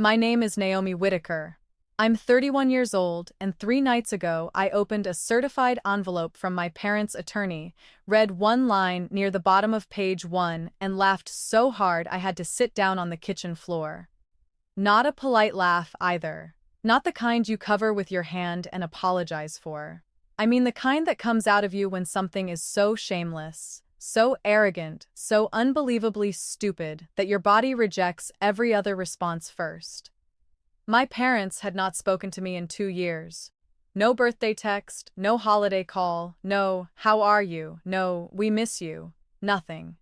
My name is Naomi Whitaker. I'm 31 years old, and 3 nights ago I opened a certified envelope from my parents' attorney, read one line near the bottom of page 1, and laughed so hard I had to sit down on the kitchen floor. Not a polite laugh either. Not the kind you cover with your hand and apologize for. I mean the kind that comes out of you when something is so shameless, so arrogant, so unbelievably stupid that your body rejects every other response first. My parents had not spoken to me in 2 years. No birthday text, no holiday call, no, how are you, no, we miss you, nothing.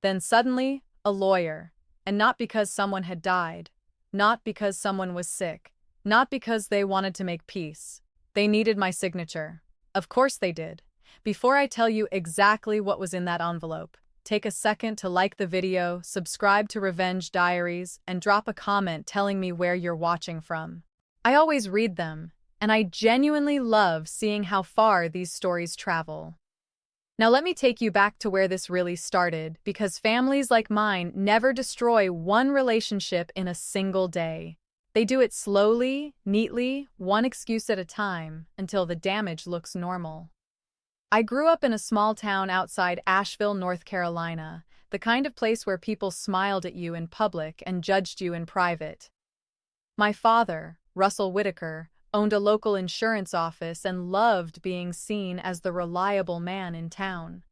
Then suddenly, a lawyer. And not because someone had died. Not because someone was sick. Not because they wanted to make peace. They needed my signature. Of course they did. Before I tell you exactly what was in that envelope, take a second to like the video, subscribe to Revenge Diaries, and drop a comment telling me where you're watching from. I always read them, and I genuinely love seeing how far these stories travel. Now let me take you back to where this really started, because families like mine never destroy one relationship in a single day. They do it slowly, neatly, one excuse at a time, until the damage looks normal. I grew up in a small town outside Asheville, North Carolina, the kind of place where people smiled at you in public and judged you in private. My father, Russell Whitaker, owned a local insurance office and loved being seen as the reliable man in town.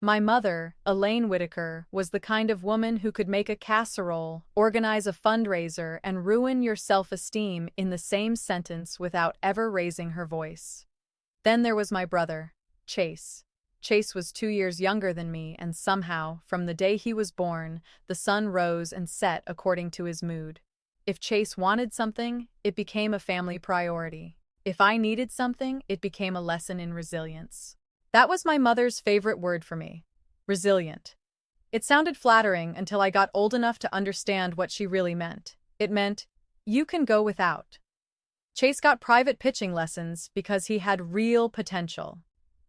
My mother, Elaine Whitaker, was the kind of woman who could make a casserole, organize a fundraiser, and ruin your self-esteem in the same sentence without ever raising her voice. Then there was my brother, Chase. Chase was 2 years younger than me, and somehow, from the day he was born, the sun rose and set according to his mood. If Chase wanted something, it became a family priority. If I needed something, it became a lesson in resilience. That was my mother's favorite word for me. Resilient. It sounded flattering until I got old enough to understand what she really meant. It meant, you can go without. Chase got private pitching lessons because he had real potential.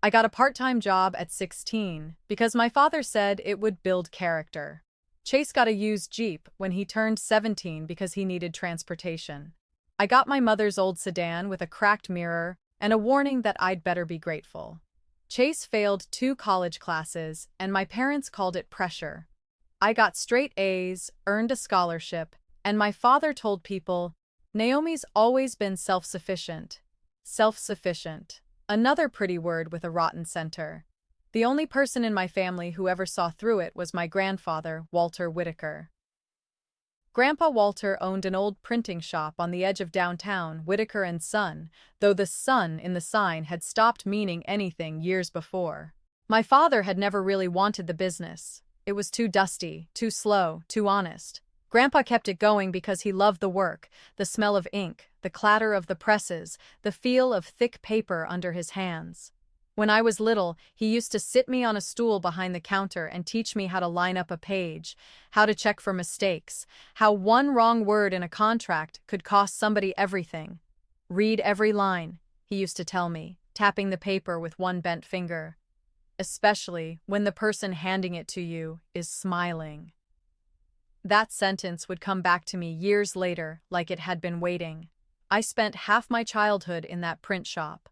I got a part-time job at 16 because my father said it would build character. Chase got a used Jeep when he turned 17 because he needed transportation. I got my mother's old sedan with a cracked mirror and a warning that I'd better be grateful. Chase failed 2 college classes, and my parents called it pressure. I got straight A's, earned a scholarship, and my father told people, Naomi's always been self-sufficient. Self-sufficient. Another pretty word with a rotten center. The only person in my family who ever saw through it was my grandfather, Walter Whitaker. Grandpa Walter owned an old printing shop on the edge of downtown, Whitaker and Son, though the son in the sign had stopped meaning anything years before. My father had never really wanted the business. It was too dusty, too slow, too honest. Grandpa kept it going because he loved the work, the smell of ink, the clatter of the presses, the feel of thick paper under his hands. When I was little, he used to sit me on a stool behind the counter and teach me how to line up a page, how to check for mistakes, how one wrong word in a contract could cost somebody everything. Read every line, he used to tell me, tapping the paper with one bent finger. Especially when the person handing it to you is smiling. That sentence would come back to me years later, like it had been waiting. I spent half my childhood in that print shop.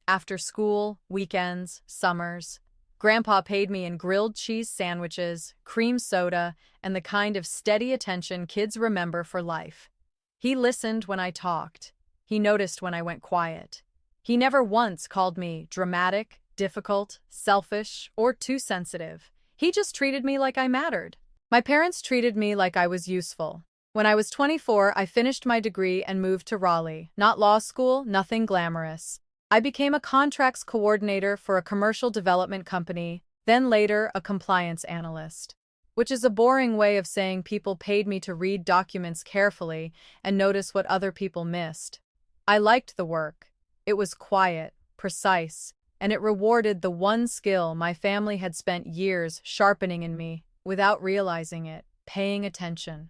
After school, weekends, summers, Grandpa paid me in grilled cheese sandwiches, cream soda, and the kind of steady attention kids remember for life. He listened when I talked. He noticed when I went quiet. He never once called me dramatic, difficult, selfish, or too sensitive. He just treated me like I mattered. My parents treated me like I was useful. When I was 24, I finished my degree and moved to Raleigh. Not law school, nothing glamorous. I became a contracts coordinator for a commercial development company, then later a compliance analyst. Which is a boring way of saying people paid me to read documents carefully and notice what other people missed. I liked the work. It was quiet, precise, and it rewarded the one skill my family had spent years sharpening in me, without realizing it, paying attention.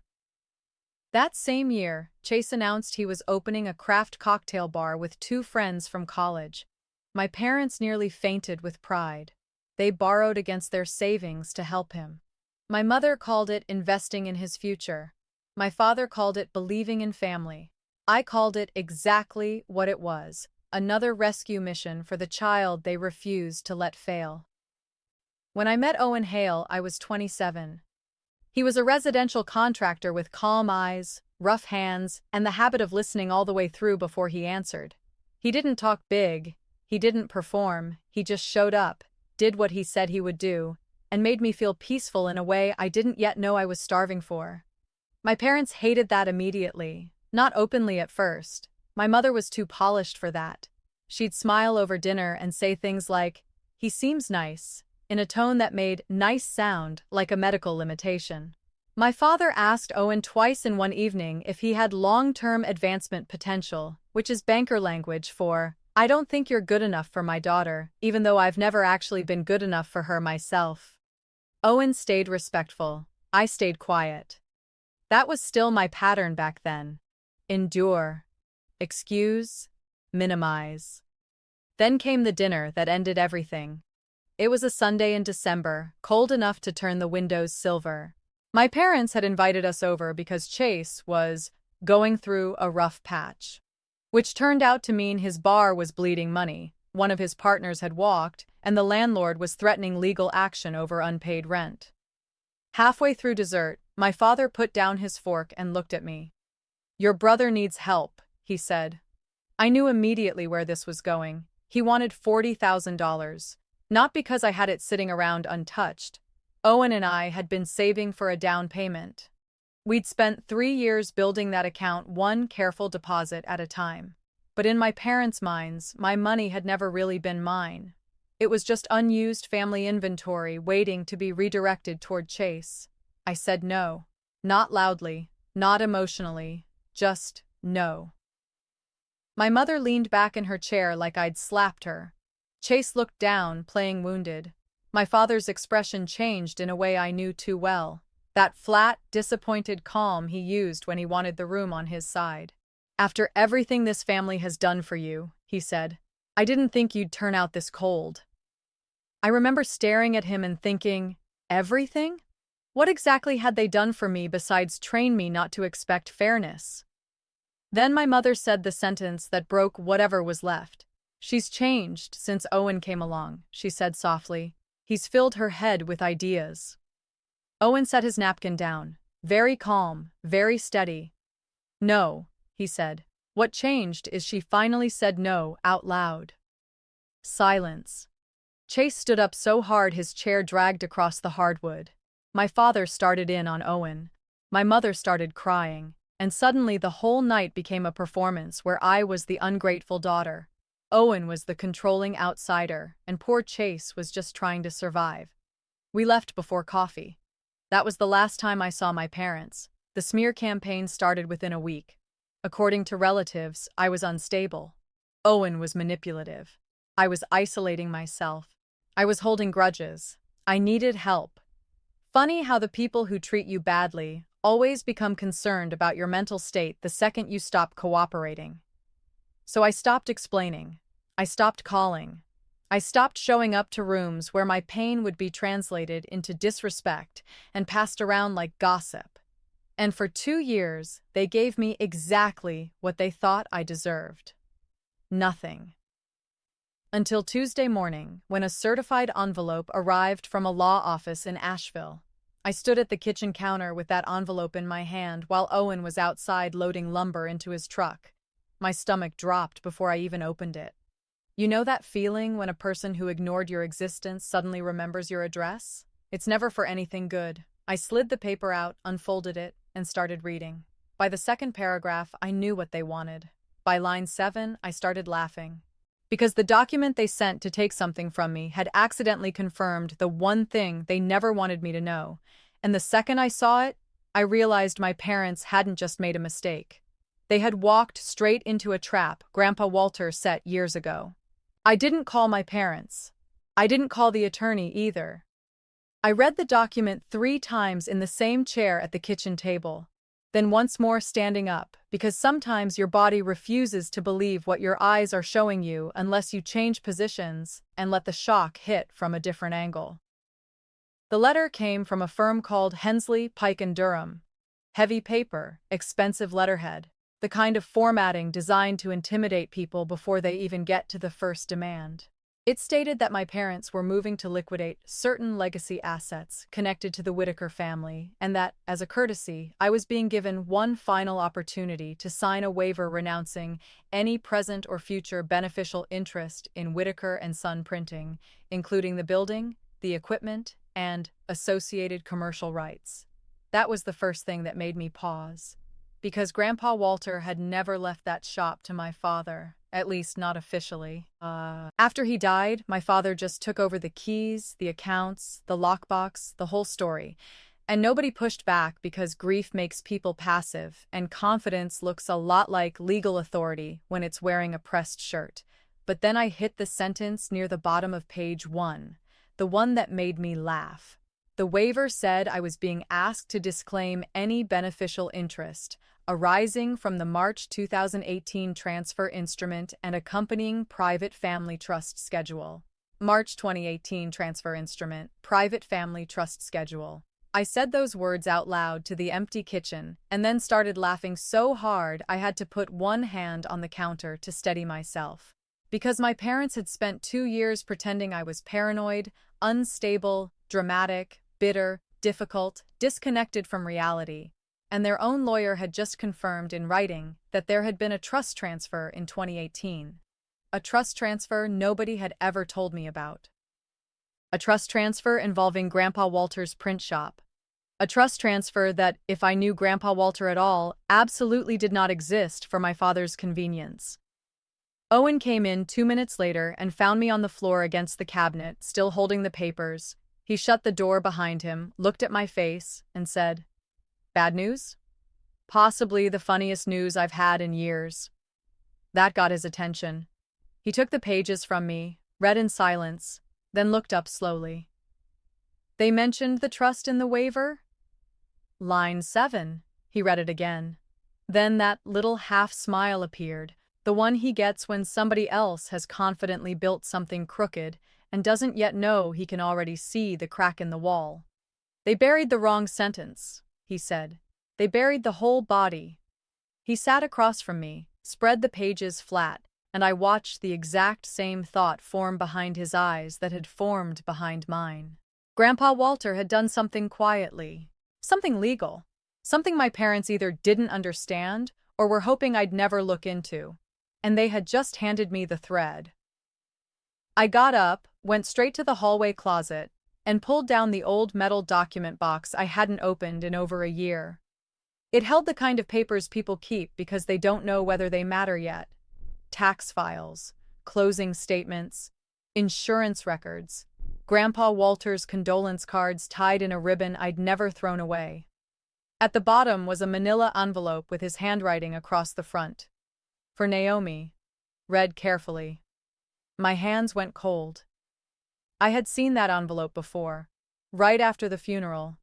That same year, Chase announced he was opening a craft cocktail bar with 2 friends from college. My parents nearly fainted with pride. They borrowed against their savings to help him. My mother called it investing in his future. My father called it believing in family. I called it exactly what it was, another rescue mission for the child they refused to let fail. When I met Owen Hale, I was 27. He was a residential contractor with calm eyes, rough hands, and the habit of listening all the way through before he answered. He didn't talk big, he didn't perform, he just showed up, did what he said he would do, and made me feel peaceful in a way I didn't yet know I was starving for. My parents hated that immediately, not openly at first. My mother was too polished for that. She'd smile over dinner and say things like, "He seems nice," in a tone that made nice sound like a medical limitation. My father asked Owen twice in one evening if he had long-term advancement potential, which is banker language for, "I don't think you're good enough for my daughter, even though I've never actually been good enough for her myself." Owen stayed respectful. I stayed quiet. That was still my pattern back then. Endure. Excuse. Minimize. Then came the dinner that ended everything. It was a Sunday in December, cold enough to turn the windows silver. My parents had invited us over because Chase was going through a rough patch, which turned out to mean his bar was bleeding money, one of his partners had walked, and the landlord was threatening legal action over unpaid rent. Halfway through dessert, my father put down his fork and looked at me. "Your brother needs help," he said. I knew immediately where this was going. He wanted $40,000. Not because I had it sitting around untouched. Owen and I had been saving for a down payment. We'd spent 3 years building that account, one careful deposit at a time. But in my parents' minds, my money had never really been mine. It was just unused family inventory waiting to be redirected toward Chase. I said no. Not loudly, not emotionally, just no. My mother leaned back in her chair like I'd slapped her. Chase looked down, playing wounded. My father's expression changed in a way I knew too well. That flat, disappointed calm he used when he wanted the room on his side. "After everything this family has done for you," he said, "I didn't think you'd turn out this cold." I remember staring at him and thinking, everything? What exactly had they done for me besides train me not to expect fairness? Then my mother said the sentence that broke whatever was left. "She's changed since Owen came along," she said softly. "He's filled her head with ideas." Owen set his napkin down, very calm, very steady. "No," he said. "What changed is she finally said no out loud." Silence. Chase stood up so hard his chair dragged across the hardwood. My father started in on Owen. My mother started crying, and suddenly the whole night became a performance where I was the ungrateful daughter. Owen was the controlling outsider, and poor Chase was just trying to survive. We left before coffee. That was the last time I saw my parents. The smear campaign started within a week. According to relatives, I was unstable. Owen was manipulative. I was isolating myself. I was holding grudges. I needed help. Funny how the people who treat you badly always become concerned about your mental state the second you stop cooperating. So I stopped explaining. I stopped calling. I stopped showing up to rooms where my pain would be translated into disrespect and passed around like gossip. And for 2 years, they gave me exactly what they thought I deserved. Nothing. Until Tuesday morning, when a certified envelope arrived from a law office in Asheville. I stood at the kitchen counter with that envelope in my hand while Owen was outside loading lumber into his truck. My stomach dropped before I even opened it. You know that feeling when a person who ignored your existence suddenly remembers your address? It's never for anything good. I slid the paper out, unfolded it, and started reading. By the second paragraph, I knew what they wanted. By line 7, I started laughing. Because the document they sent to take something from me had accidentally confirmed the one thing they never wanted me to know. And the second I saw it, I realized my parents hadn't just made a mistake. They had walked straight into a trap Grandpa Walter set years ago. I didn't call my parents. I didn't call the attorney either. I read the document 3 times in the same chair at the kitchen table, then once more standing up, because sometimes your body refuses to believe what your eyes are showing you unless you change positions and let the shock hit from a different angle. The letter came from a firm called Hensley, Pike & Durham. Heavy paper, expensive letterhead, the kind of formatting designed to intimidate people before they even get to the first demand. It stated that my parents were moving to liquidate certain legacy assets connected to the Whitaker family, and that, as a courtesy, I was being given one final opportunity to sign a waiver renouncing any present or future beneficial interest in Whitaker and Son Printing, including the building, the equipment, and associated commercial rights. That was the first thing that made me pause, because Grandpa Walter had never left that shop to my father, at least not officially. After he died, my father just took over the keys, the accounts, the lockbox, the whole story. And nobody pushed back because grief makes people passive, and confidence looks a lot like legal authority when it's wearing a pressed shirt. But then I hit the sentence near the bottom of page 1, the one that made me laugh. The waiver said I was being asked to disclaim any beneficial interest arising from the March 2018 transfer instrument and accompanying private family trust schedule. March 2018 transfer instrument, private family trust schedule. I said those words out loud to the empty kitchen and then started laughing so hard I had to put one hand on the counter to steady myself. Because my parents had spent 2 years pretending I was paranoid, unstable, dramatic, bitter, difficult, disconnected from reality, and their own lawyer had just confirmed in writing that there had been a trust transfer in 2018. A trust transfer nobody had ever told me about. A trust transfer involving Grandpa Walter's print shop. A trust transfer that, if I knew Grandpa Walter at all, absolutely did not exist for my father's convenience. Owen came in 2 minutes later and found me on the floor against the cabinet, still holding the papers. He shut the door behind him, looked at my face, and said, "Bad news?" "Possibly the funniest news I've had in years." That got his attention. He took the pages from me, read in silence, then looked up slowly. "They mentioned the trust in the waiver?" "Line 7. He read it again. Then that little half-smile appeared, the one he gets when somebody else has confidently built something crooked and doesn't yet know he can already see the crack in the wall. "They buried the wrong sentence," he said. "They buried the whole body." He sat across from me, spread the pages flat, and I watched the exact same thought form behind his eyes that had formed behind mine. Grandpa Walter had done something quietly, something legal, something my parents either didn't understand or were hoping I'd never look into, and they had just handed me the thread. I got up, went straight to the hallway closet, and pulled down the old metal document box I hadn't opened in over a year. It held the kind of papers people keep because they don't know whether they matter yet. Tax files, closing statements, insurance records, Grandpa Walter's condolence cards tied in a ribbon I'd never thrown away. At the bottom was a manila envelope with his handwriting across the front. "For Naomi," read carefully. My hands went cold. I had seen that envelope before, right after the funeral.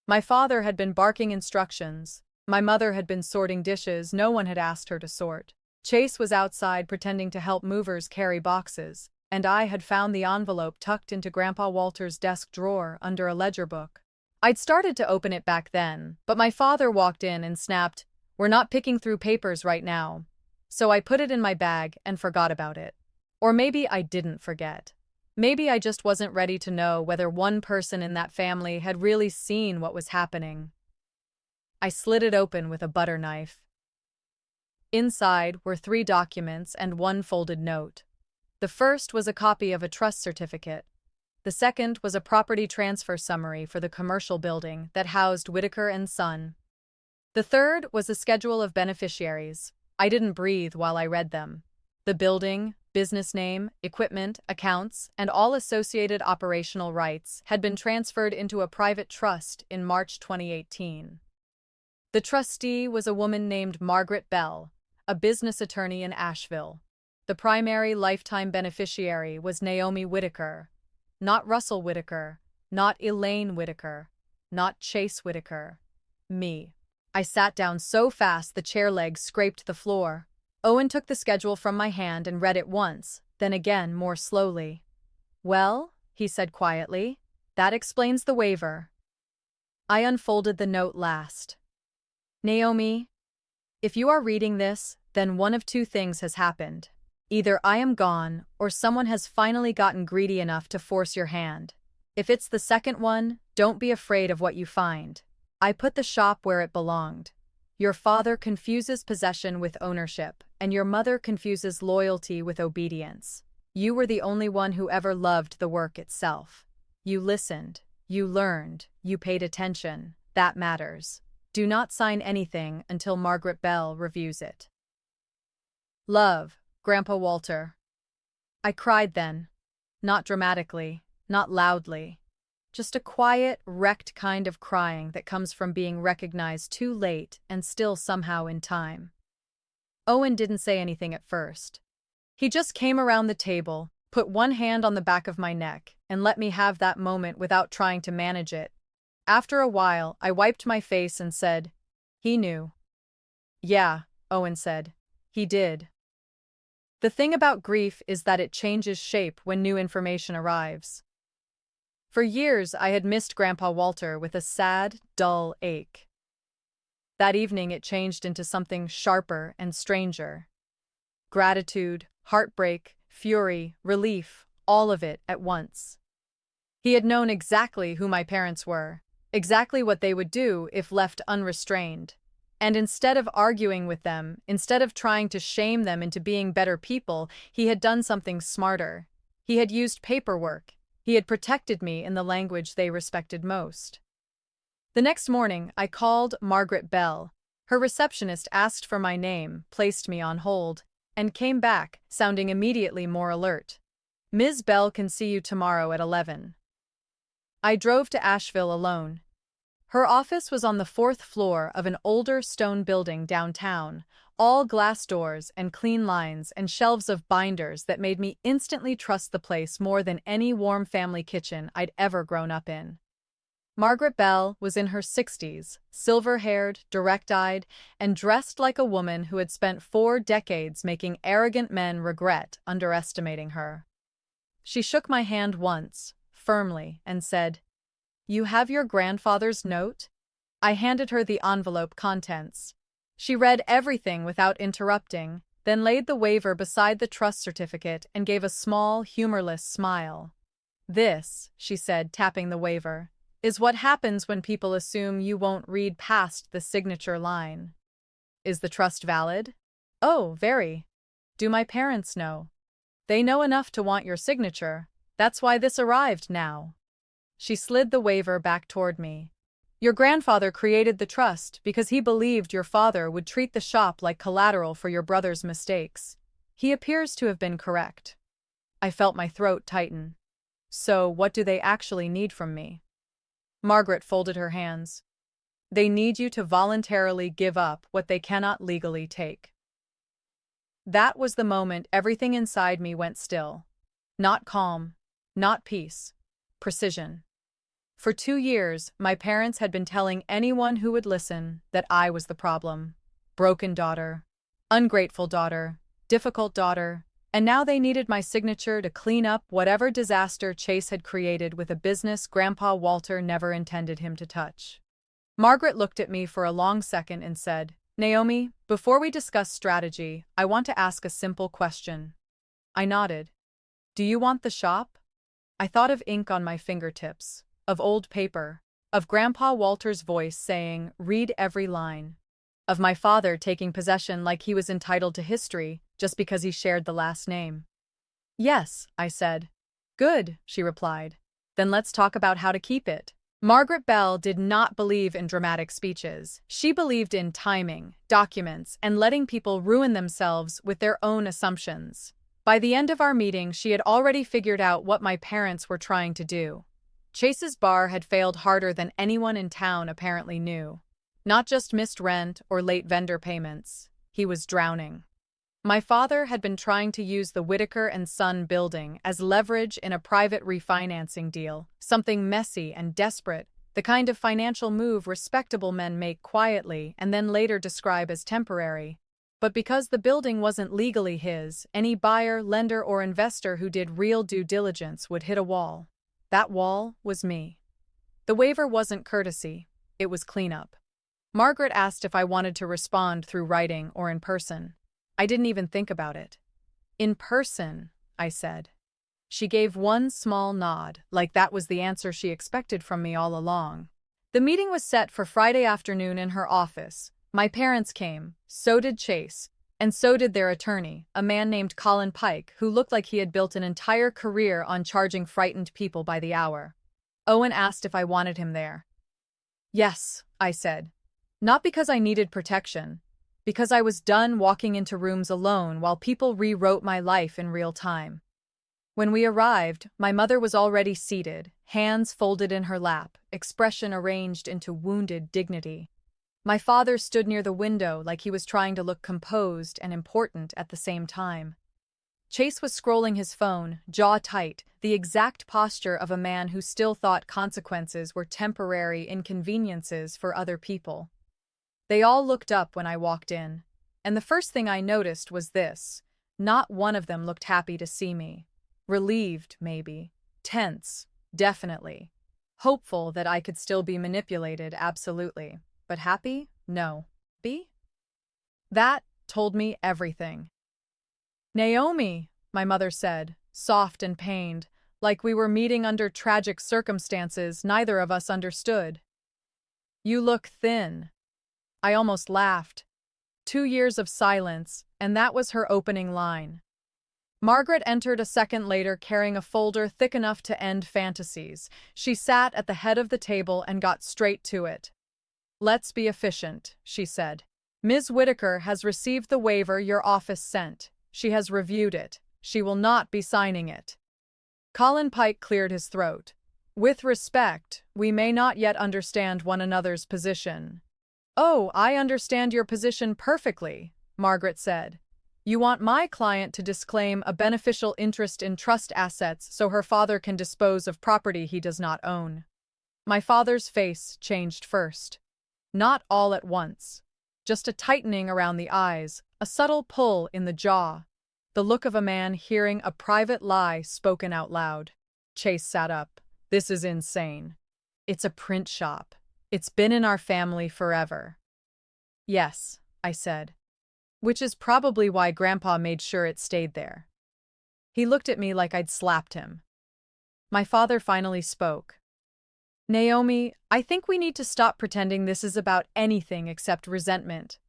My father had been barking instructions. My mother had been sorting dishes no one had asked her to sort. Chase was outside pretending to help movers carry boxes, and I had found the envelope tucked into Grandpa Walter's desk drawer under a ledger book. I'd started to open it back then, but my father walked in and snapped, "We're not picking through papers right now." So I put it in my bag and forgot about it. Or maybe I didn't forget. Maybe I just wasn't ready to know whether one person in that family had really seen what was happening. I slid it open with a butter knife. Inside were 3 documents and 1 folded note. The first was a copy of a trust certificate. The second was a property transfer summary for the commercial building that housed Whitaker and Son. The third was a schedule of beneficiaries. I didn't breathe while I read them. The building, business name, equipment, accounts, and all associated operational rights had been transferred into a private trust in March 2018. The trustee was a woman named Margaret Bell, a business attorney in Asheville. The primary lifetime beneficiary was Naomi Whitaker, not Russell Whitaker, not Elaine Whitaker, not Chase Whitaker. Me. I sat down so fast the chair legs scraped the floor. Owen took the schedule from my hand and read it once, then again more slowly. "Well," he said quietly, "that explains the waiver." I unfolded the note last. Naomi, if you are reading this, then one of two things has happened. Either I am gone, or someone has finally gotten greedy enough to force your hand. If it's the second one, don't be afraid of what you find. I put the shop where it belonged. Your father confuses possession with ownership, and your mother confuses loyalty with obedience. You were the only one who ever loved the work itself. You listened, you learned, you paid attention. That matters. Do not sign anything until Margaret Bell reviews it. Love, Grandpa Walter. I cried then. Not dramatically, not loudly. Just a quiet, wrecked kind of crying that comes from being recognized too late and still somehow in time. Owen didn't say anything at first. He just came around the table, put one hand on the back of my neck, and let me have that moment without trying to manage it. After a while, I wiped my face and said, "He knew." "Yeah," Owen said. "He did." The thing about grief is that it changes shape when new information arrives. For years, I had missed Grandpa Walter with a sad, dull ache. That evening, it changed into something sharper and stranger. Gratitude, heartbreak, fury, relief, all of it at once. He had known exactly who my parents were, exactly what they would do if left unrestrained. And instead of arguing with them, instead of trying to shame them into being better people, he had done something smarter. He had used paperwork. He had protected me in the language they respected most. The next morning, I called Margaret Bell. Her receptionist asked for my name, placed me on hold, and came back, sounding immediately more alert. "Ms. Bell can see you tomorrow at 11. I drove to Asheville alone. Her office was on the 4th floor of an older stone building downtown, all glass doors and clean lines and shelves of binders that made me instantly trust the place more than any warm family kitchen I'd ever grown up in. Margaret Bell was in her 60s, silver-haired, direct-eyed, and dressed like a woman who had spent 4 decades making arrogant men regret underestimating her. She shook my hand once, firmly, and said, "You have your grandfather's note?" I handed her the envelope contents. She read everything without interrupting, then laid the waiver beside the trust certificate and gave a small, humorless smile. "This," she said, tapping the waiver, "is what happens when people assume you won't read past the signature line." "Is the trust valid?" "Oh, very. Do my parents know?" "They know enough to want your signature. That's why this arrived now." She slid the waiver back toward me. "Your grandfather created the trust because he believed your father would treat the shop like collateral for your brother's mistakes. He appears to have been correct." I felt my throat tighten. "So, what do they actually need from me?" Margaret folded her hands. "They need you to voluntarily give up what they cannot legally take." That was the moment everything inside me went still. Not calm, not peace, precision. For 2 years, my parents had been telling anyone who would listen that I was the problem. Broken daughter, ungrateful daughter, difficult daughter, and now they needed my signature to clean up whatever disaster Chase had created with a business Grandpa Walter never intended him to touch. Margaret looked at me for a long second and said, "Naomi, before we discuss strategy, I want to ask a simple question." I nodded. "Do you want the shop?" I thought of ink on my fingertips, of old paper, of Grandpa Walter's voice saying, "Read every line," of my father taking possession like he was entitled to history just because he shared the last name. "Yes," I said. "Good," she replied. "Then let's talk about how to keep it." Margaret Bell did not believe in dramatic speeches. She believed in timing, documents, and letting people ruin themselves with their own assumptions. By the end of our meeting, she had already figured out what my parents were trying to do. Chase's bar had failed harder than anyone in town apparently knew. Not just missed rent or late vendor payments. He was drowning. My father had been trying to use the Whitaker and Son building as leverage in a private refinancing deal, something messy and desperate, the kind of financial move respectable men make quietly and then later describe as temporary. But because the building wasn't legally his, any buyer, lender, or investor who did real due diligence would hit a wall. That wall was me. The waiver wasn't courtesy, it was cleanup. Margaret asked if I wanted to respond through writing or in person. I didn't even think about it. In person, I said. She gave one small nod, like that was the answer she expected from me all along. The meeting was set for Friday afternoon in her office. My parents came, so did Chase, and so did their attorney, a man named Colin Pike, who looked like he had built an entire career on charging frightened people by the hour. Owen asked if I wanted him there. Yes, I said. Not because I needed protection, because I was done walking into rooms alone while people rewrote my life in real time. When we arrived, my mother was already seated, hands folded in her lap, expression arranged into wounded dignity. My father stood near the window like he was trying to look composed and important at the same time. Chase was scrolling his phone, jaw tight, the exact posture of a man who still thought consequences were temporary inconveniences for other people. They all looked up when I walked in, and the first thing I noticed was this. Not one of them looked happy to see me. Relieved, maybe. Tense, definitely. Hopeful that I could still be manipulated, absolutely. But happy? No. That told me everything. Naomi, my mother said, soft and pained, like we were meeting under tragic circumstances neither of us understood. You look thin. I almost laughed. 2 years of silence, and that was her opening line. Margaret entered a second later carrying a folder thick enough to end fantasies. She sat at the head of the table and got straight to it. Let's be efficient, she said. Ms. Whitaker has received the waiver your office sent. She has reviewed it. She will not be signing it. Colin Pike cleared his throat. With respect, we may not yet understand one another's position. Oh, I understand your position perfectly, Margaret said. You want my client to disclaim a beneficial interest in trust assets so her father can dispose of property he does not own. My father's face changed first. Not all at once. Just a tightening around the eyes, a subtle pull in the jaw. The look of a man hearing a private lie spoken out loud. Chase sat up. This is insane. It's a print shop. It's been in our family forever. Yes, I said. Which is probably why Grandpa made sure it stayed there. He looked at me like I'd slapped him. My father finally spoke. Naomi, I think we need to stop pretending this is about anything except resentment.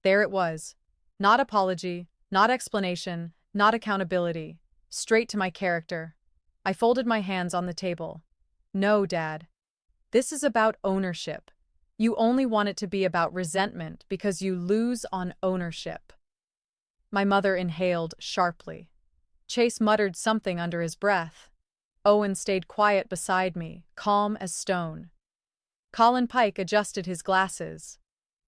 There it was. Not apology, not explanation, not accountability. Straight to my character. I folded my hands on the table. No, Dad. This is about ownership. You only want it to be about resentment because you lose on ownership. My mother inhaled sharply. Chase muttered something under his breath. Owen stayed quiet beside me, calm as stone. Colin Pike adjusted his glasses.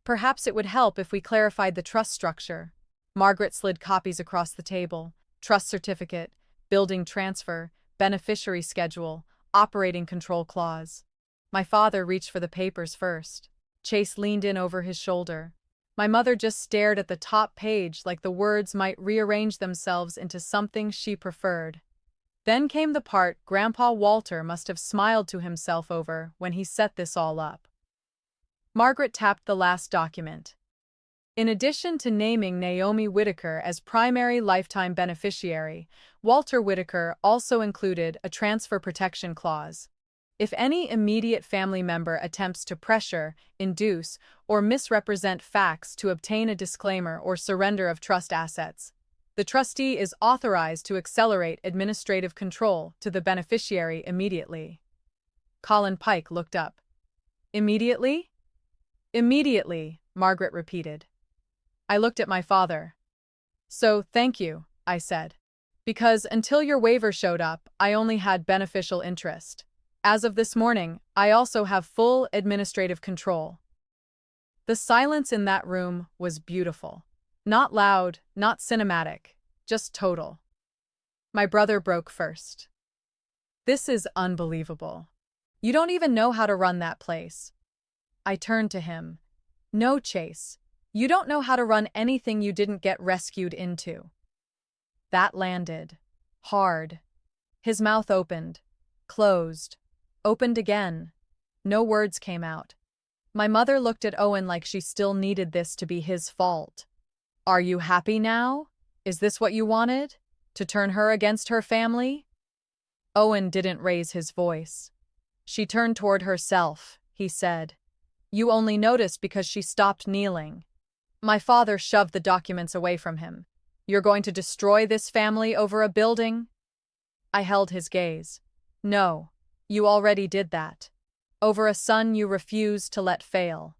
Perhaps it would help if we clarified the trust structure. Margaret slid copies across the table. Trust certificate, building transfer, beneficiary schedule, operating control clause. My father reached for the papers first. Chase leaned in over his shoulder. My mother just stared at the top page like the words might rearrange themselves into something she preferred. Then came the part Grandpa Walter must have smiled to himself over when he set this all up. Margaret tapped the last document. In addition to naming Naomi Whitaker as primary lifetime beneficiary, Walter Whitaker also included a transfer protection clause. If any immediate family member attempts to pressure, induce, or misrepresent facts to obtain a disclaimer or surrender of trust assets, the trustee is authorized to accelerate administrative control to the beneficiary immediately. Colin Pike looked up. Immediately? Immediately, Margaret repeated. I looked at my father. So, thank you, I said. Because until your waiver showed up, I only had beneficial interest. As of this morning, I also have full administrative control. The silence in that room was beautiful. Not loud, not cinematic, just total. My brother broke first. This is unbelievable. You don't even know how to run that place. I turned to him. No, Chase. You don't know how to run anything you didn't get rescued into. That landed. Hard. His mouth opened. Closed. Opened again. No words came out. My mother looked at Owen like she still needed this to be his fault. Are you happy now? Is this what you wanted? To turn her against her family? Owen didn't raise his voice. She turned toward herself, he said. You only noticed because she stopped kneeling. My father shoved the documents away from him. You're going to destroy this family over a building? I held his gaze. No, you already did that. Over a son you refused to let fail.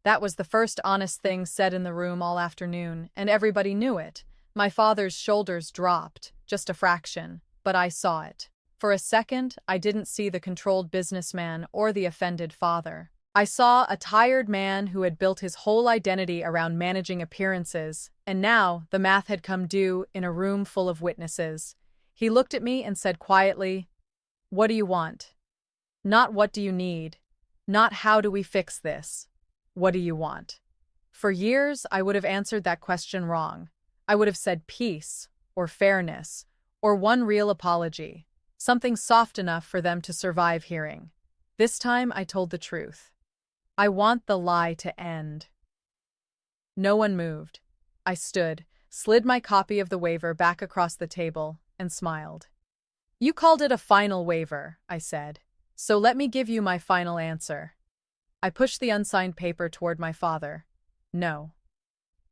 That was the first honest thing said in the room all afternoon, and everybody knew it. My father's shoulders dropped, just a fraction, but I saw it. For a second, I didn't see the controlled businessman or the offended father. I saw a tired man who had built his whole identity around managing appearances, and now the math had come due in a room full of witnesses. He looked at me and said quietly, "What do you want? Not what do you need? Not how do we fix this? What do you want?" For years, I would have answered that question wrong. I would have said peace, or fairness, or one real apology, something soft enough for them to survive hearing. This time, I told the truth. I want the lie to end. No one moved. I stood, slid my copy of the waiver back across the table, and smiled. You called it a final waiver, I said. So let me give you my final answer. I pushed the unsigned paper toward my father. No.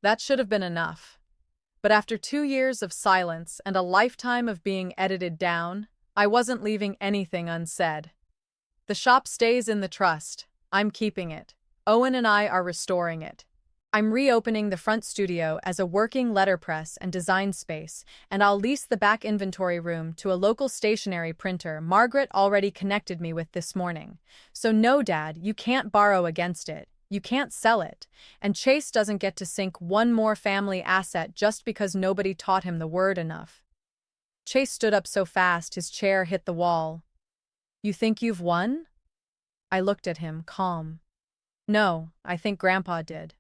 That should have been enough. But after 2 years of silence and a lifetime of being edited down, I wasn't leaving anything unsaid. The shop stays in the trust. I'm keeping it. Owen and I are restoring it. I'm reopening the front studio as a working letterpress and design space, and I'll lease the back inventory room to a local stationery printer Margaret already connected me with this morning. So no, Dad, you can't borrow against it. You can't sell it. And Chase doesn't get to sink one more family asset just because nobody taught him the word enough. Chase stood up so fast his chair hit the wall. You think you've won? I looked at him, calm. No, I think Grandpa did.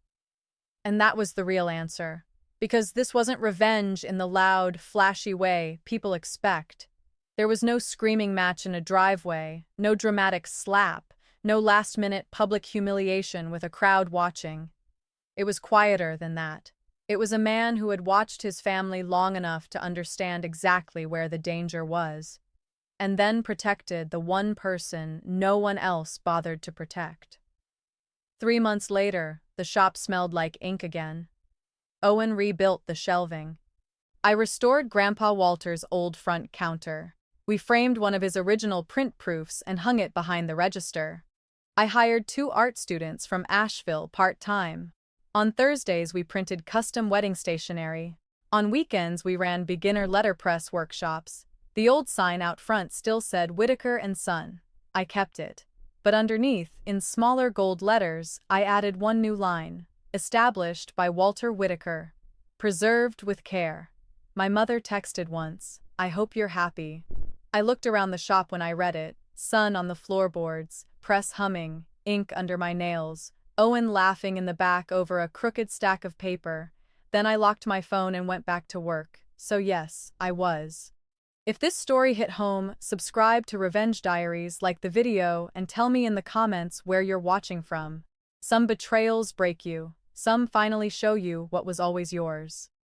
And that was the real answer. Because this wasn't revenge in the loud, flashy way people expect. There was no screaming match in a driveway, no dramatic slap, no last-minute public humiliation with a crowd watching. It was quieter than that. It was a man who had watched his family long enough to understand exactly where the danger was, and then protected the one person no one else bothered to protect. 3 months later, the shop smelled like ink again. Owen rebuilt the shelving. I restored Grandpa Walter's old front counter. We framed one of his original print proofs and hung it behind the register. I hired 2 art students from Asheville part-time. On Thursdays, we printed custom wedding stationery. On weekends, we ran beginner letterpress workshops. The old sign out front still said Whitaker and Son. I kept it. But underneath, in smaller gold letters, I added one new line. Established by Walter Whitaker. Preserved with care. My mother texted once, I hope you're happy. I looked around the shop when I read it. Sun on the floorboards, press humming, ink under my nails, Owen laughing in the back over a crooked stack of paper. Then I locked my phone and went back to work. So yes, I was. If this story hit home, subscribe to Revenge Diaries, like the video, and tell me in the comments where you're watching from. Some betrayals break you. Some finally show you what was always yours.